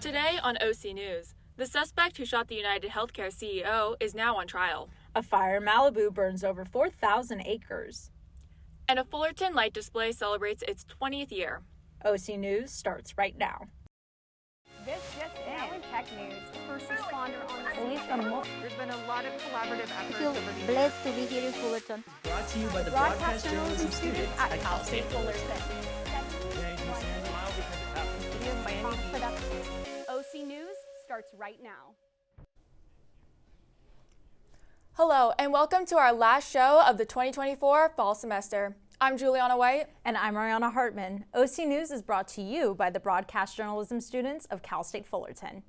Today on OC News, the suspect who shot the United Healthcare CEO is now on trial. A fire in Malibu burns over 4,000 acres. And a Fullerton light display celebrates its 20th year. OC News starts right now. This just now in tech news, the first responder on the There's been a lot of collaborative efforts feel over the years. blessed to be here in Fullerton. Brought to you by the Broadcast Journalism students at Cal State Fullerton. OC News starts right now. Hello, and welcome to our last show of the 2024 fall semester. I'm Juliana White. And I'm Ariana Hartman. OC News is brought to you by the Broadcast Journalism students of Cal State Fullerton.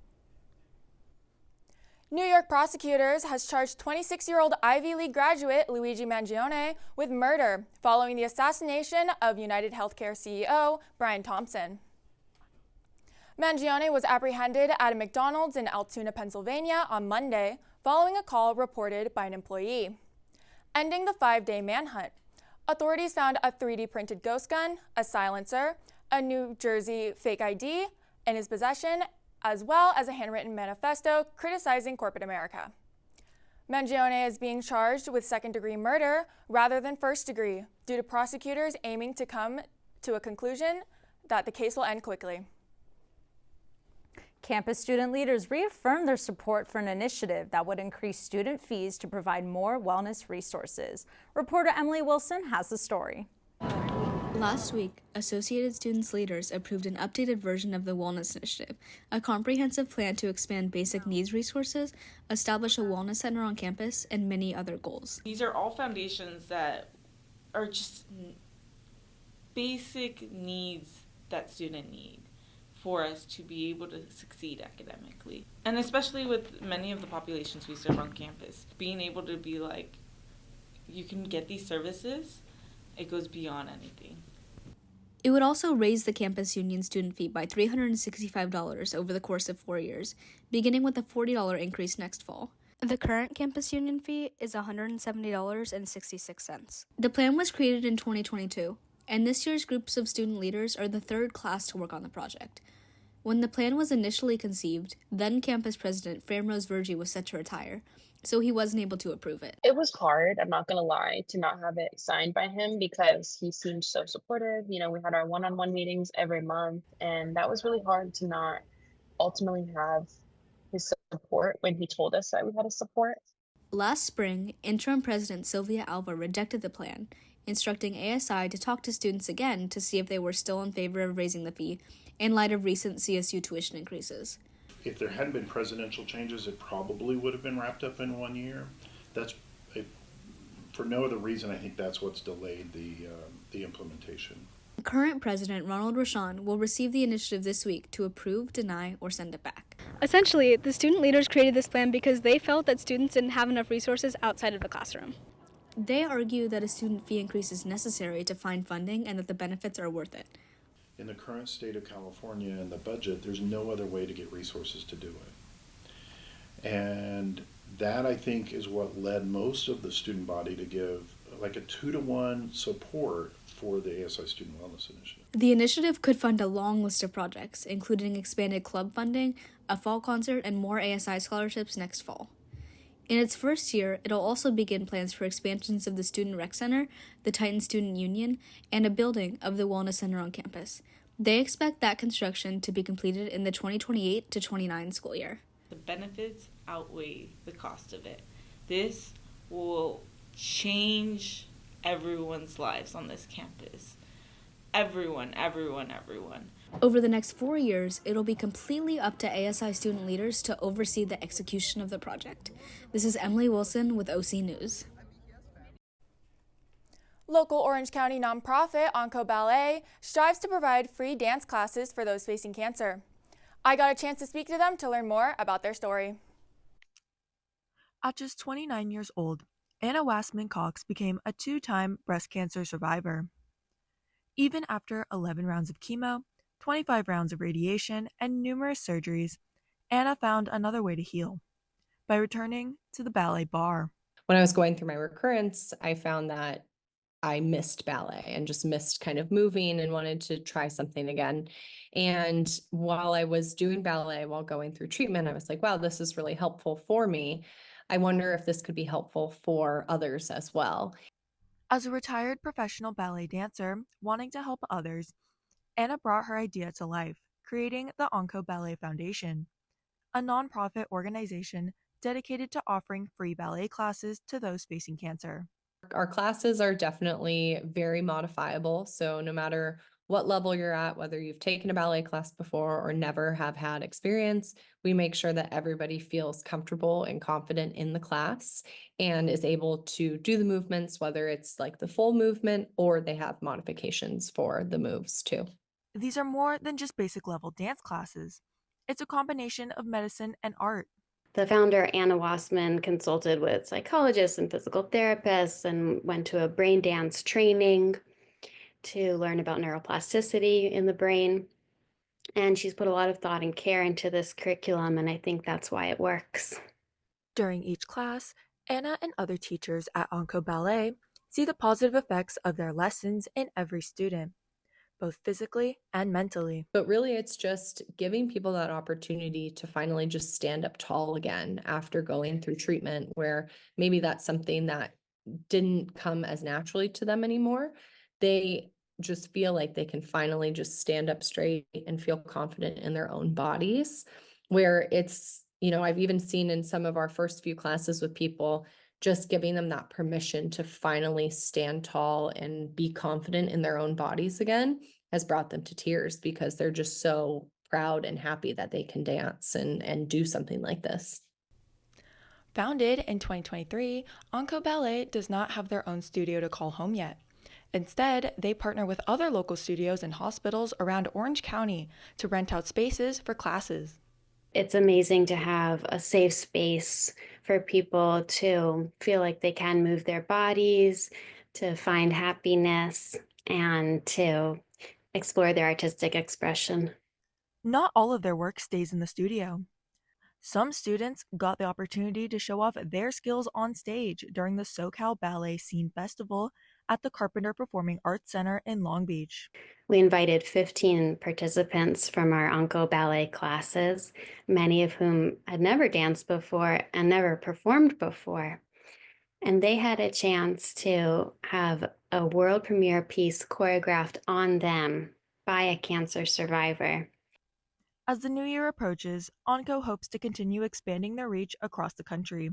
New York prosecutors has charged 26-year-old Ivy League graduate Luigi Mangione with murder following the assassination of United Healthcare CEO Brian Thompson. Mangione was apprehended at a McDonald's in Altoona, Pennsylvania on Monday following a call reported by an employee. Ending the 5-day manhunt, authorities found a 3D printed ghost gun, a silencer, a New Jersey fake ID in his possession, as well as a handwritten manifesto criticizing corporate America. Mangione is being charged with second-degree murder rather than first-degree due to prosecutors aiming to come to a conclusion that the case will end quickly. Campus student leaders reaffirmed their support for an initiative that would increase student fees to provide more wellness resources. Reporter Emily Wilson has the story. Last week, Associated Students leaders approved an updated version of the Wellness Initiative, a comprehensive plan to expand basic needs resources, establish a wellness center on campus, and many other goals. These are all foundations that are just basic needs that students need for us to be able to succeed academically. And especially with many of the populations we serve on campus, being able to be like, you can get these services, it goes beyond anything. It would also raise the campus union student fee by $365 over the course of 4 years, beginning with a $40 increase next fall. The current campus union fee is $170.66. The plan was created in 2022, and this year's groups of student leaders are the third class to work on the project. When the plan was initially conceived, then campus president Framrose Vergy was set to retire, so he wasn't able to approve it. It was hard, I'm not going to lie, to not have it signed by him because he seemed so supportive. You know, we had our one-on-one meetings every month, and that was really hard to not ultimately have his support when he told us that we had his support. Last spring, interim president Sylvia Alva rejected the plan, instructing ASI to talk to students again to see if they were still in favor of raising the fee in light of recent CSU tuition increases. If there hadn't been presidential changes, it probably would have been wrapped up in 1 year. For no other reason, I think that's what's delayed the implementation. Current President Ronald Reagan will receive the initiative this week to approve, deny, or send it back. Essentially, the student leaders created this plan because they felt that students didn't have enough resources outside of the classroom. They argue that a student fee increase is necessary to find funding and that the benefits are worth it. In the current state of California and the budget, there's no other way to get resources to do it. And that, I think, is what led most of the student body to give like a 2-to-1 support for the ASI Student Wellness Initiative. The initiative could fund a long list of projects, including expanded club funding, a fall concert, and more ASI scholarships next fall. In its first year, it'll also begin plans for expansions of the Student Rec Center, the Titan Student Union, and a building of the Wellness Center on campus. They expect that construction to be completed in the 2028 to 29 school year. The benefits outweigh the cost of it. This will change everyone's lives on this campus. Everyone. Over the next 4 years, it'll be completely up to ASI student leaders to oversee the execution of the project. This is Emily Wilson with OC News. Local Orange County nonprofit Onco Ballet strives to provide free dance classes for those facing cancer. I got a chance to speak to them to learn more about their story. At just 29 years old, Anna Wassman Cox became a 2-time breast cancer survivor. Even after 11 rounds of chemo, 25 rounds of radiation, and numerous surgeries, Anna found another way to heal by returning to the ballet bar. When I was going through my recurrence, I found that I missed ballet and just missed kind of moving and wanted to try something again. And while I was doing ballet while going through treatment, I was like, wow, this is really helpful for me. I wonder if this could be helpful for others as well. As a retired professional ballet dancer wanting to help others, Anna brought her idea to life, creating the Onco Ballet Foundation, a nonprofit organization dedicated to offering free ballet classes to those facing cancer. Our classes are definitely very modifiable. So no matter what level you're at, whether you've taken a ballet class before or never have had experience, we make sure that everybody feels comfortable and confident in the class and is able to do the movements, whether it's like the full movement or they have modifications for the moves too. These are more than just basic level dance classes. It's a combination of medicine and art. The founder, Anna Wassman, consulted with psychologists and physical therapists and went to a brain dance training to learn about neuroplasticity in the brain. And she's put a lot of thought and care into this curriculum, and I think that's why it works. During each class, Anna and other teachers at Onco Ballet see the positive effects of their lessons in every student, both physically and mentally. But really, it's just giving people that opportunity to finally just stand up tall again after going through treatment, where maybe that's something that didn't come as naturally to them anymore. They just feel like they can finally just stand up straight and feel confident in their own bodies, where it's, I've even seen in some of our first few classes with people, just giving them that permission to finally stand tall and be confident in their own bodies again has brought them to tears because they're just so proud and happy that they can dance and do something like this. Founded in 2023, Onco Ballet does not have their own studio to call home yet. Instead, they partner with other local studios and hospitals around Orange County to rent out spaces for classes. It's amazing to have a safe space for people to feel like they can move their bodies, to find happiness, and to explore their artistic expression. Not all of their work stays in the studio. Some students got the opportunity to show off their skills on stage during the SoCal Ballet Scene Festival at the Carpenter Performing Arts Center in Long Beach. We invited 15 participants from our Onco Ballet classes, many of whom had never danced before and never performed before. And they had a chance to have a world premiere piece choreographed on them by a cancer survivor. As the new year approaches, Onco hopes to continue expanding their reach across the country,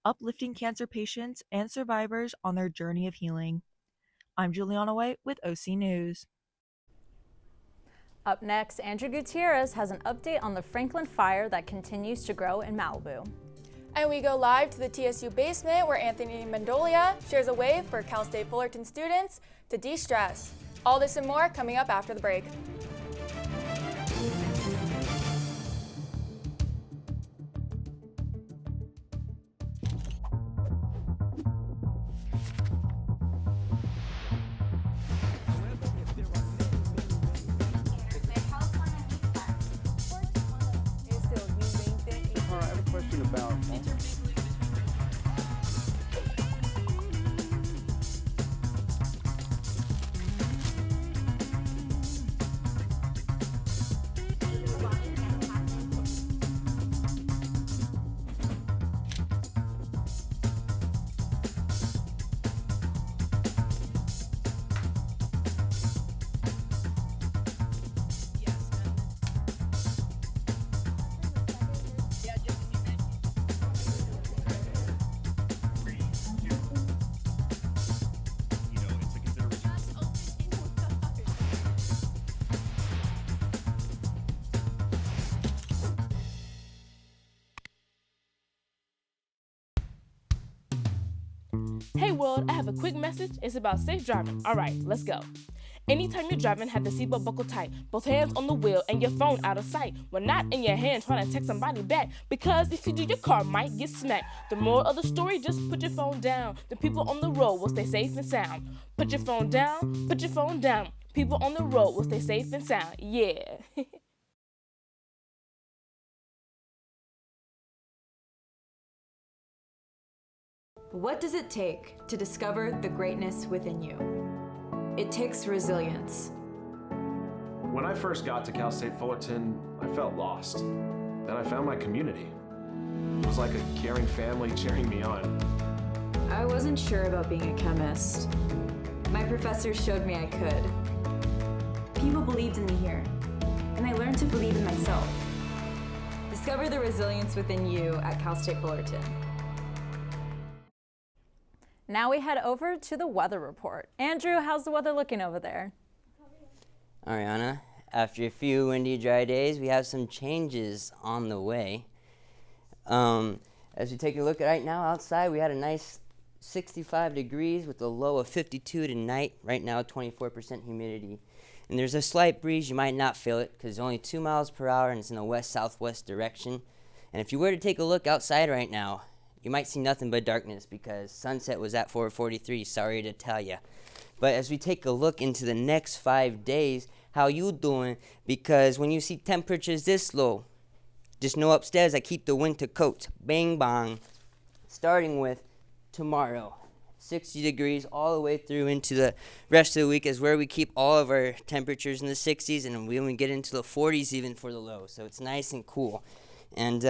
uplifting cancer patients and survivors on their journey of healing. I'm Juliana White with OC News. Up next, Andrew Gutierrez has an update on the Franklin fire that continues to grow in Malibu. And we go live to the TSU basement where Anthony Mendolia shares a way for Cal State Fullerton students to de-stress. All this and more coming up after the break. Hey world, I have a quick message. It's about safe driving. All right, let's go. Anytime you're driving, have the seatbelt buckled tight. Both hands on the wheel and your phone out of sight. When not in your hand trying to text somebody back. Because if you do, your car might get smacked. The moral of the story, just put your phone down. The people on the road will stay safe and sound. Put your phone down, put your phone down. People on the road will stay safe and sound. Yeah. What does it take to discover the greatness within you? It takes resilience. When I first got to Cal State Fullerton, I felt lost. Then I found my community. It was like a caring family cheering me on. I wasn't sure about being a chemist. My professor showed me I could. People believed in me here, and I learned to believe in myself. Discover the resilience within you at Cal State Fullerton. Now we head over to the weather report. Andrew, how's the weather looking over there? Ariana, after a few windy, dry days, we have some changes on the way. As we take a look at right now outside, we had a nice 65 degrees with a low of 52 tonight. Right now, 24% humidity. And there's a slight breeze. You might not feel it because it's only 2 miles per hour and it's in a west-southwest direction. And if you were to take a look outside right now, you might see nothing but darkness because sunset was at 4:43, sorry to tell you. But as we take a look into the next 5 days, how you doing? Because when you see temperatures this low, just know upstairs I keep the winter coats. Bang bang. Starting with tomorrow, 60 degrees all the way through into the rest of the week is where we keep all of our temperatures in the 60s, and we only get into the 40s even for the low. So it's nice and cool. And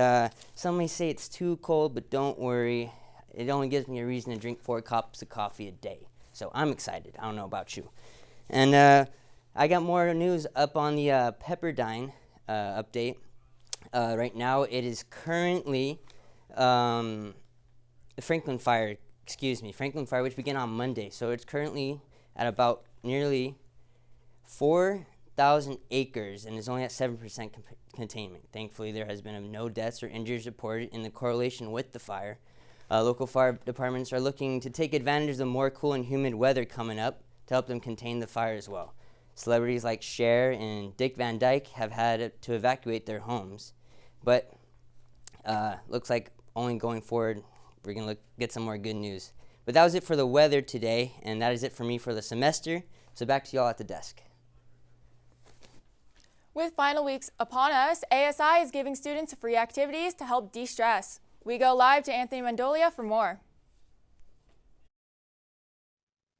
some may say it's too cold, but don't worry. It only gives me a reason to drink 4 cups of coffee a day. So I'm excited. I don't know about you. And I got more news up on the Pepperdine update. Right now it is currently the Franklin Fire, which began on Monday. So it's currently at about nearly 4,000 acres and is only at 7% containment. Thankfully, there has been no deaths or injuries reported in the correlation with the fire. Local fire departments are looking to take advantage of the more cool and humid weather coming up to help them contain the fire as well. Celebrities like Cher and Dick Van Dyke have had to evacuate their homes, but looks like only going forward we're going to get some more good news. But that was it for the weather today, and that is it for me for the semester. So back to y'all at the desk. With final weeks upon us, ASI is giving students free activities to help de-stress. We go live to Anthony Mendolia for more.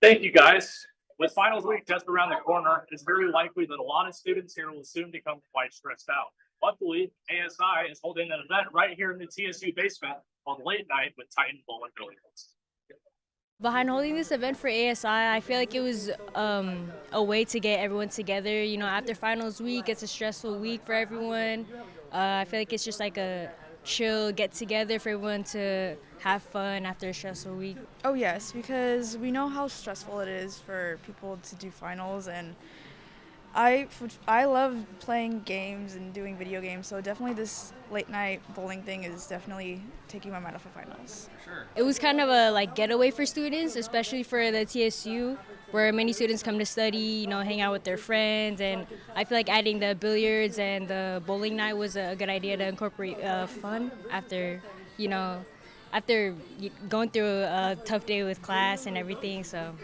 Thank you, guys. With finals week just around the corner, it's very likely that a lot of students here will soon become quite stressed out. Luckily, ASI is holding an event right here in the TSU basement called Late Night with Titan Bowling Billiards. Behind holding this event for ASI, I feel like it was a way to get everyone together. You know, after finals week, it's a stressful week for everyone. I feel like it's just like a chill get together for everyone to have fun after a stressful week. Oh yes, because we know how stressful it is for people to do finals, and I love playing games and doing video games, so definitely this late night bowling thing is definitely taking my mind off of finals. Sure. It was kind of a getaway for students, especially for the TSU, where many students come to study, you know, hang out with their friends, and I feel like adding the billiards and the bowling night was a good idea to incorporate fun after going through a tough day with class and everything, so.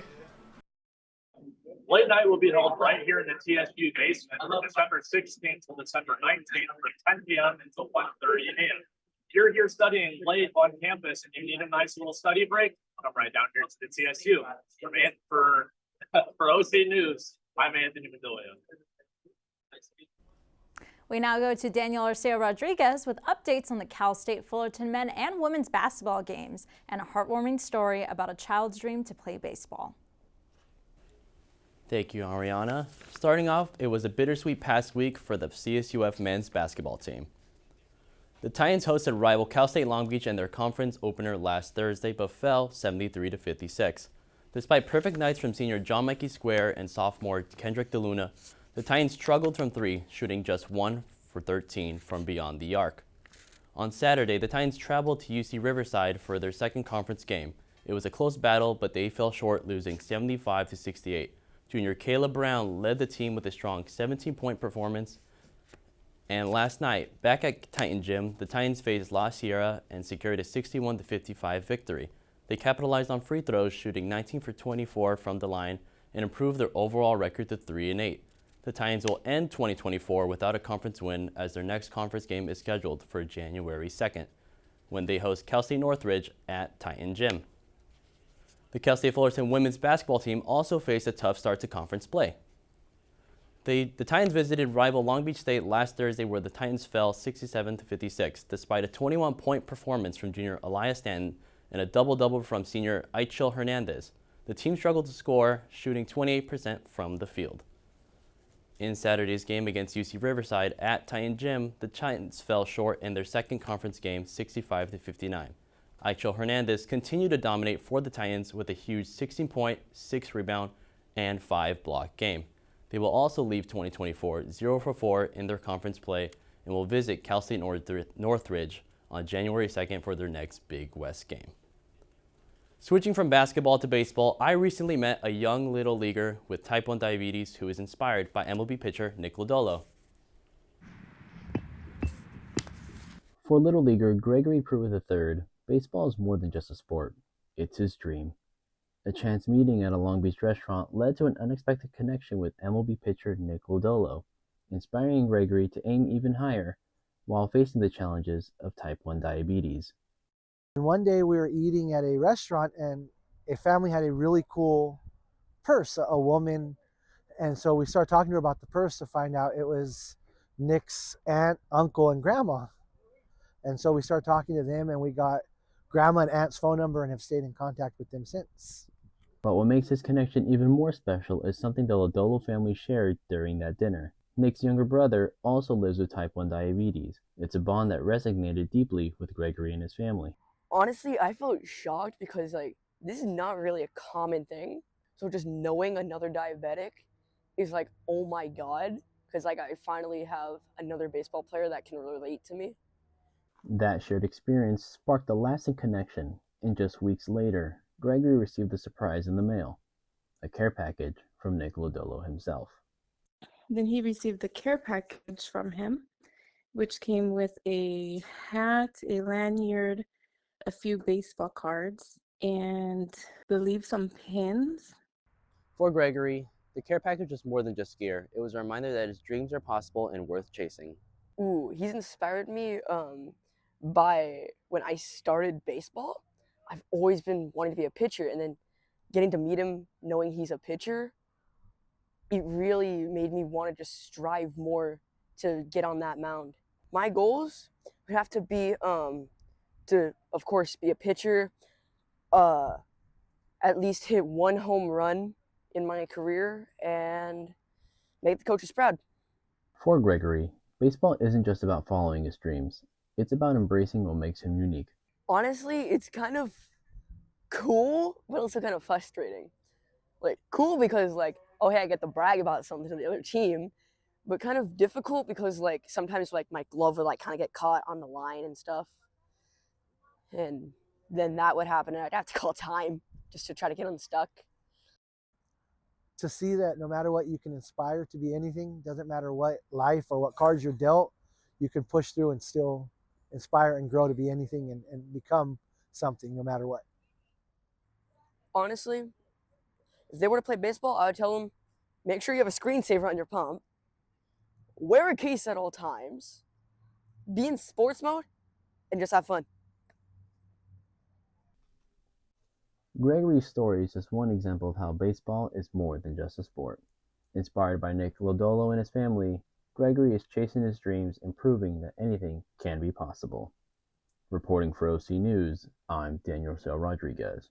Late Night will be held right here in the TSU basement from December 16th to December 19th from 10 p.m. until 1:30 a.m. If you're here studying late on campus and you need a nice little study break, come right down here to the TSU. For OC News, I'm Anthony Mendolia. We now go to Daniel Arceo Rodriguez with updates on the Cal State Fullerton men and women's basketball games and a heartwarming story about a child's dream to play baseball. Thank you, Ariana. Starting off, it was a bittersweet past week for the CSUF men's basketball team. The Titans hosted rival Cal State Long Beach in their conference opener last Thursday, but fell 73-56. Despite perfect nights from senior John Mackey Square and sophomore Kendrick DeLuna, the Titans struggled from 3, shooting just 1 for 13 from beyond the arc. On Saturday, the Titans traveled to UC Riverside for their second conference game. It was a close battle, but they fell short, losing 75-68. Junior Caleb Brown led the team with a strong 17-point performance. And last night, back at Titan Gym, the Titans faced La Sierra and secured a 61-55 victory. They capitalized on free throws, shooting 19 for 24 from the line, and improved their overall record to 3-8. The Titans will end 2024 without a conference win, as their next conference game is scheduled for January 2nd, when they host Cal State Northridge at Titan Gym. The Cal State Fullerton women's basketball team also faced a tough start to conference play. The Titans visited rival Long Beach State last Thursday, where the Titans fell 67-56, despite a 21-point performance from junior Elias Stanton and a double-double from senior Aichel Hernandez. The team struggled to score, shooting 28% from the field. In Saturday's game against UC Riverside at Titan Gym, the Titans fell short in their second conference game, 65-59. Aichel Hernandez continued to dominate for the Titans with a huge 16-point, 6-rebound, and 5-block game. They will also leave 2024 0-for-4 in their conference play and will visit Cal State Northridge on January 2nd for their next Big West game. Switching from basketball to baseball, I recently met a young little leaguer with type 1 diabetes who is inspired by MLB pitcher Nick Lodolo. For little leaguer Gregory Pruitt III, baseball is more than just a sport. It's his dream. A chance meeting at a Long Beach restaurant led to an unexpected connection with MLB pitcher Nick Lodolo, inspiring Gregory to aim even higher while facing the challenges of type 1 diabetes. And one day we were eating at a restaurant and a family had a really cool purse, a woman. And so we started talking to her about the purse to find out it was Nick's aunt, uncle, and grandma. And so we started talking to them and we got grandma and aunt's phone number and have stayed in contact with them since. But what makes this connection even more special is something the Lodolo family shared during that dinner. Nick's younger brother also lives with type 1 diabetes. It's a bond that resonated deeply with Gregory and his family. Honestly, I felt shocked because this is not really a common thing. So just knowing another diabetic is oh my God, because I finally have another baseball player that can relate to me. That shared experience sparked a lasting connection, and just weeks later, Gregory received a surprise in the mail, a care package from Nick Lodolo himself. Then he received the care package from him, which came with a hat, a lanyard, a few baseball cards, and I believe some pins. For Gregory, the care package was more than just gear. It was a reminder that his dreams are possible and worth chasing. Ooh, he's inspired me by when I started baseball. I've always been wanting to be a pitcher, and then getting to meet him, knowing he's a pitcher, it really made me want to just strive more to get on that mound. My goals would have to be to, of course, be a pitcher, at least hit one home run in my career, and make the coaches proud. For Gregory, baseball isn't just about following his dreams. It's about embracing what makes him unique. Honestly, it's kind of cool, but also kind of frustrating. Cool because oh hey, I get to brag about something to the other team, but kind of difficult because sometimes my glove would kind of get caught on the line and stuff. And then that would happen and I'd have to call time just to try to get unstuck. To see that no matter what, you can inspire to be anything, doesn't matter what life or what cards you're dealt, you can push through and still inspire and grow to be anything and become something no matter what. Honestly, if they were to play baseball, I would tell them, make sure you have a screensaver on your pump, wear a case at all times, be in sports mode, and just have fun. Gregory's story is just one example of how baseball is more than just a sport. Inspired by Nick Lodolo and his family, Gregory is chasing his dreams and proving that anything can be possible. Reporting for OC News, I'm Daniel Rodriguez.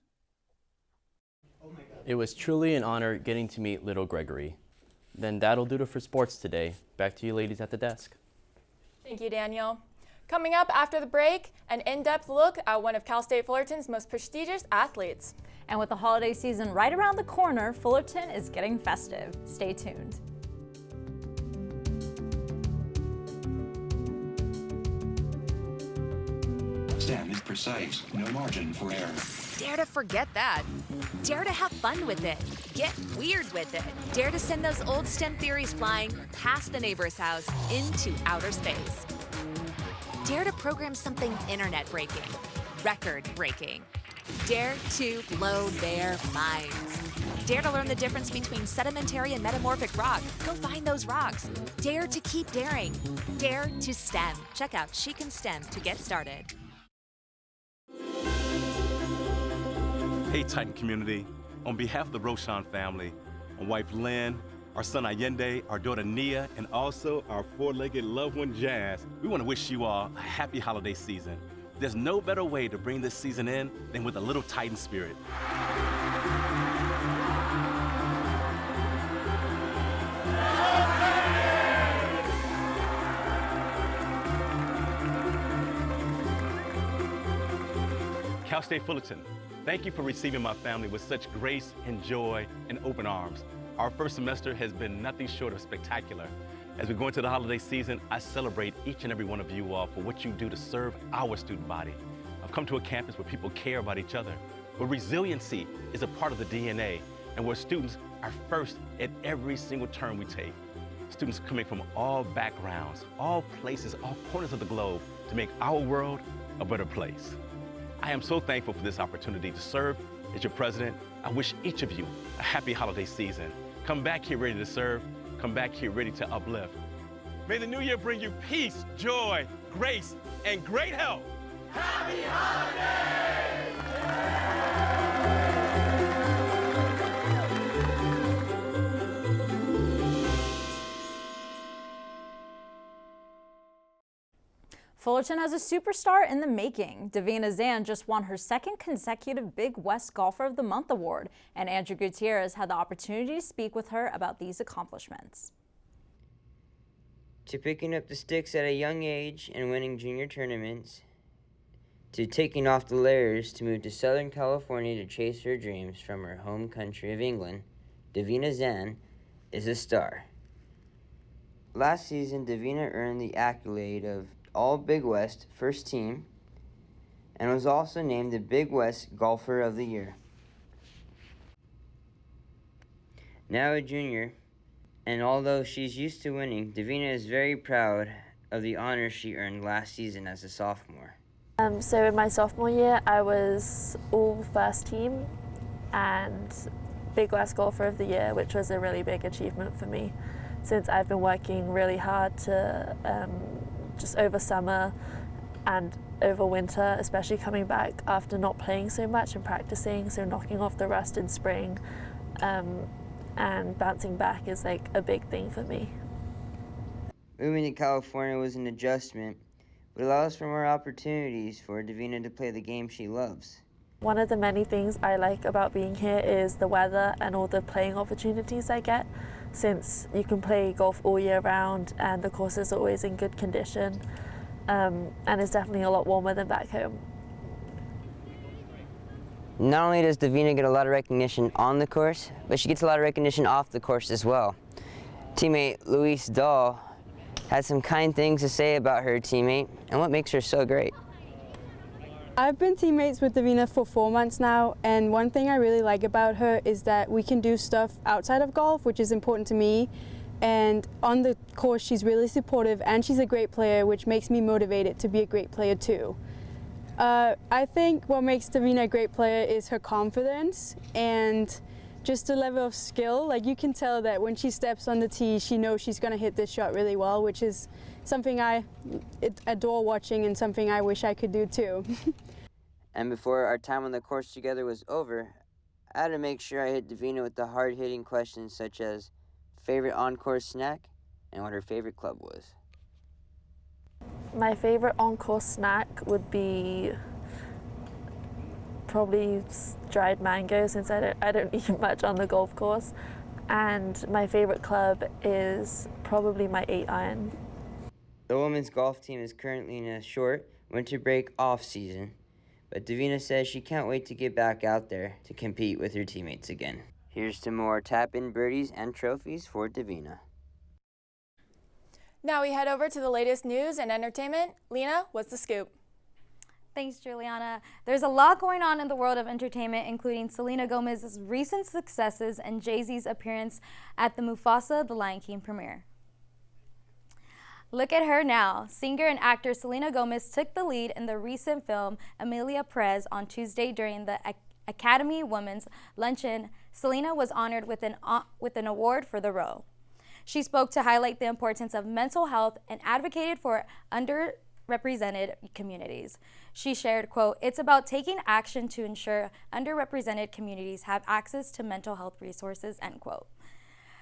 It was truly an honor getting to meet little Gregory. Then that'll do it for sports today. Back to you ladies at the desk. Thank you, Daniel. Coming up after the break, an in-depth look at one of Cal State Fullerton's most prestigious athletes. And with the holiday season right around the corner, Fullerton is getting festive. Stay tuned. Stem is precise, no margin for error. Dare to forget that. Dare to have fun with it. Get weird with it. Dare to send those old STEM theories flying past the neighbor's house into outer space. Dare to program something internet-breaking, record-breaking. Dare to blow their minds. Dare to learn the difference between sedimentary and metamorphic rock. Go find those rocks. Dare to keep daring. Dare to STEM. Check out She Can STEM to get started. Hey, Titan community. On behalf of the Roshan family, my wife Lynn, our son Allende, our daughter Nia, and also our four-legged loved one Jazz, we want to wish you all a happy holiday season. There's no better way to bring this season in than with a little Titan spirit. Cal State Fullerton, thank you for receiving my family with such grace and joy and open arms. Our first semester has been nothing short of spectacular. As we go into the holiday season, I celebrate each and every one of you all for what you do to serve our student body. I've come to a campus where people care about each other, where resiliency is a part of the DNA, and where students are first at every single turn we take. Students coming from all backgrounds, all places, all corners of the globe to make our world a better place. I am so thankful for this opportunity to serve as your president. I wish each of you a happy holiday season. Come back here ready to serve. Come back here ready to uplift. May the new year bring you peace, joy, grace, and great health. Happy holidays! Fullerton has a superstar in the making. Davina Zan just won her second consecutive Big West Golfer of the Month award, and Andrew Gutierrez had the opportunity to speak with her about these accomplishments. To picking up the sticks at a young age and winning junior tournaments, to taking off the layers to move to Southern California to chase her dreams from her home country of England, Davina Zan is a star. Last season, Davina earned the accolade of All Big West First Team and was also named the Big West Golfer of the Year. Now a junior, and although she's used to winning, Davina is very proud of the honor she earned last season as a sophomore. So in my sophomore year, I was all first team and Big West Golfer of the Year, which was a really big achievement for me since I've been working really hard to just over summer and over winter, especially coming back after not playing so much and practicing, so knocking off the rust in spring and bouncing back is like a big thing for me. Moving to California was an adjustment, but allows for more opportunities for Davina to play the game she loves. One of the many things I like about being here is the weather and all the playing opportunities I get, since you can play golf all year round and the course is always in good condition, and it's definitely a lot warmer than back home. Not only does Davina get a lot of recognition on the course, but she gets a lot of recognition off the course as well. Teammate Luis Dahl has some kind things to say about her teammate and what makes her so great. I've been teammates with Davina for 4 months now, and one thing I really like about her is that we can do stuff outside of golf, which is important to me. And on the course, she's really supportive and she's a great player, which makes me motivated to be a great player too. I think what makes Davina a great player is her confidence and just the level of skill. Like, you can tell that when she steps on the tee, she knows she's going to hit this shot really well, which is something I adore watching and something I wish I could do too. And before our time on the course together was over, I had to make sure I hit Davina with the hard-hitting questions such as favorite on-course snack and what her favorite club was. My favorite on-course snack would be probably dried mango, since I don't eat much on the golf course. And my favorite club is probably my 8-iron. The women's golf team is currently in a short winter break off season, but Davina says she can't wait to get back out there to compete with her teammates again. Here's to more tap-in birdies and trophies for Davina. Now we head over to the latest news and entertainment. Lena, what's the scoop? Thanks, Juliana. There's a lot going on in the world of entertainment, including Selena Gomez's recent successes and Jay-Z's appearance at the Mufasa: The Lion King premiere. Look at her now. Singer and actor Selena Gomez took the lead in the recent film Emilia Perez on Tuesday during the Academy Women's Luncheon. Selena was honored with an award for the role. She spoke to highlight the importance of mental health and advocated for underrepresented communities. She shared, quote, "It's about taking action to ensure underrepresented communities have access to mental health resources," end quote.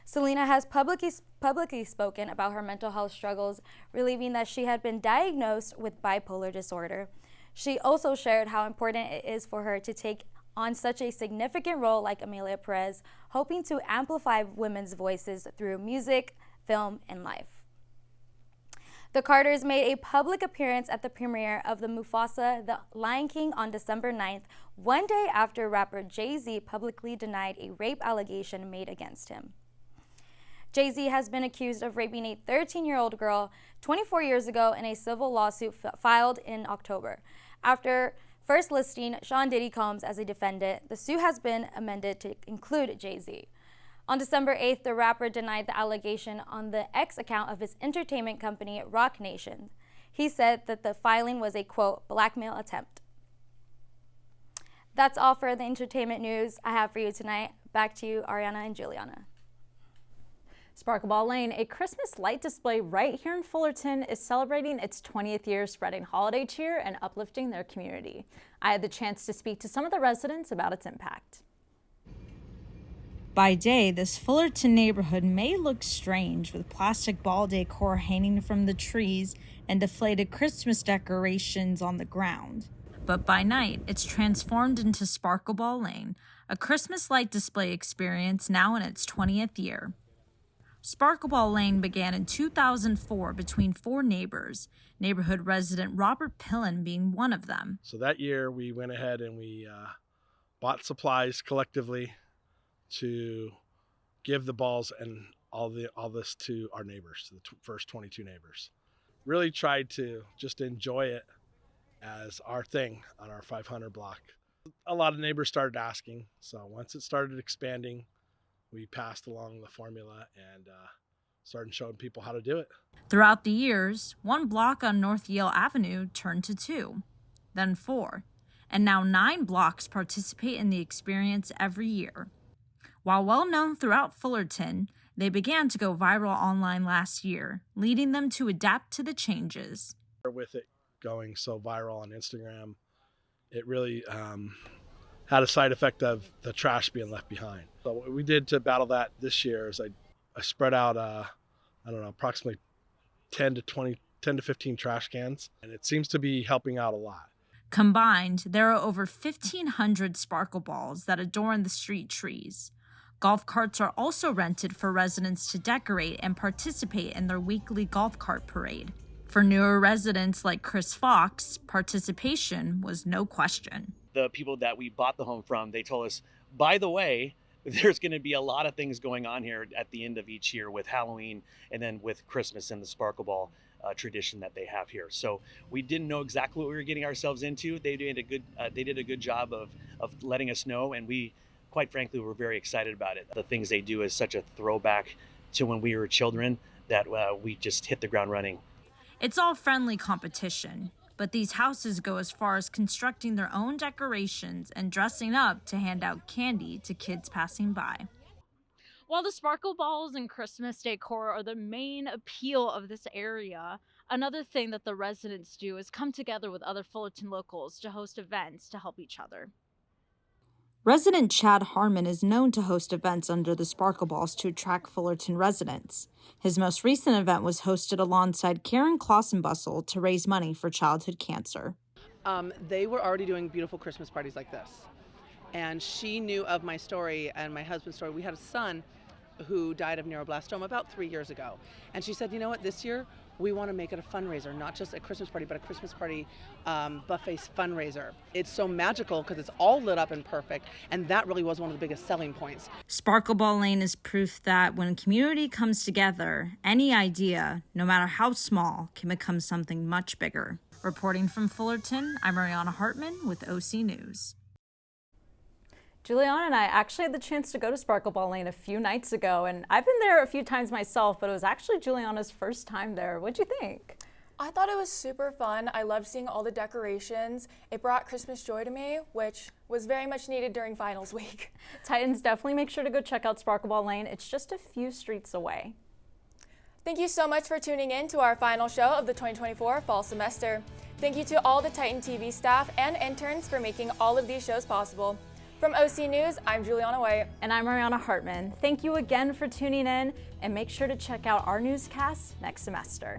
Selena has publicly spoken about her mental health struggles, relieving that she had been diagnosed with bipolar disorder. She also shared how important it is for her to take on such a significant role like Amelia Perez, hoping to amplify women's voices through music, film, and life. The Carters made a public appearance at the premiere of the Mufasa: The Lion King on December 9th, one day after rapper Jay-Z publicly denied a rape allegation made against him. Jay-Z has been accused of raping a 13-year-old girl 24 years ago in a civil lawsuit filed in October. After first listing Sean Diddy Combs as a defendant, the suit has been amended to include Jay-Z. On December 8th, the rapper denied the allegation on the X account of his entertainment company, Rock Nation. He said that the filing was a, quote, blackmail attempt. That's all for the entertainment news I have for you tonight. Back to you, Ariana and Juliana. Sparkleball Lane, a Christmas light display right here in Fullerton, is celebrating its 20th year, spreading holiday cheer and uplifting their community. I had the chance to speak to some of the residents about its impact. By day, this Fullerton neighborhood may look strange, with plastic ball decor hanging from the trees and deflated Christmas decorations on the ground. But by night, it's transformed into Sparkleball Lane, a Christmas light display experience now in its 20th year. Sparkleball Lane began in 2004 between 4 neighbors, neighborhood resident Robert Pillen being one of them. So that year we went ahead and we bought supplies collectively to give the balls and all this to our neighbors, to the first 22 neighbors. Really tried to just enjoy it as our thing on our 500 block. A lot of neighbors started asking, so once it started expanding, we passed along the formula and started showing people how to do it. Throughout the years, 1 block on North Yale Avenue turned to 2, then 4, and now 9 blocks participate in the experience every year. While well known throughout Fullerton, they began to go viral online last year, leading them to adapt to the changes. With it going so viral on Instagram, it really had a side effect of the trash being left behind. So what we did to battle that this year is I spread out, approximately 10 to 15 trash cans, and it seems to be helping out a lot. Combined, there are over 1,500 sparkle balls that adorn the street trees. Golf carts are also rented for residents to decorate and participate in their weekly golf cart parade. For newer residents like Chris Fox, participation was no question. The people that we bought the home from, they told us, by the way, there's going to be a lot of things going on here at the end of each year with Halloween and then with Christmas and the Sparkle Ball tradition that they have here. So we didn't know exactly what we were getting ourselves into. They did a good job of letting us know, and we, quite frankly, were very excited about it. The things they do is such a throwback to when we were children that we just hit the ground running. It's all friendly competition, but these houses go as far as constructing their own decorations and dressing up to hand out candy to kids passing by. While the sparkle balls and Christmas decor are the main appeal of this area, another thing that the residents do is come together with other Fullerton locals to host events to help each other. Resident Chad Harmon is known to host events under the Sparkle Balls to attract Fullerton residents. His most recent event was hosted alongside Karen Clausenbussel to raise money for childhood cancer. They were already doing beautiful Christmas parties like this. And she knew of my story and my husband's story. We had a son who died of neuroblastoma about 3 years ago. And she said, you know what, this year we want to make it a fundraiser, not just a Christmas party, but a Christmas party buffet fundraiser. It's so magical because it's all lit up and perfect, and that really was one of the biggest selling points. Sparkle Ball Lane is proof that when a community comes together, any idea, no matter how small, can become something much bigger. Reporting from Fullerton, I'm Mariana Hartman with OC News. Juliana and I actually had the chance to go to Sparkle Ball Lane a few nights ago, and I've been there a few times myself, but it was actually Juliana's first time there. What'd you think? I thought it was super fun. I loved seeing all the decorations. It brought Christmas joy to me, which was very much needed during finals week. Titans, definitely make sure to go check out Sparkle Ball Lane. It's just a few streets away. Thank you so much for tuning in to our final show of the 2024 fall semester. Thank you to all the Titan TV staff and interns for making all of these shows possible. From OC News, I'm Juliana White. And I'm Ariana Hartman. Thank you again for tuning in, and make sure to check out our newscasts next semester.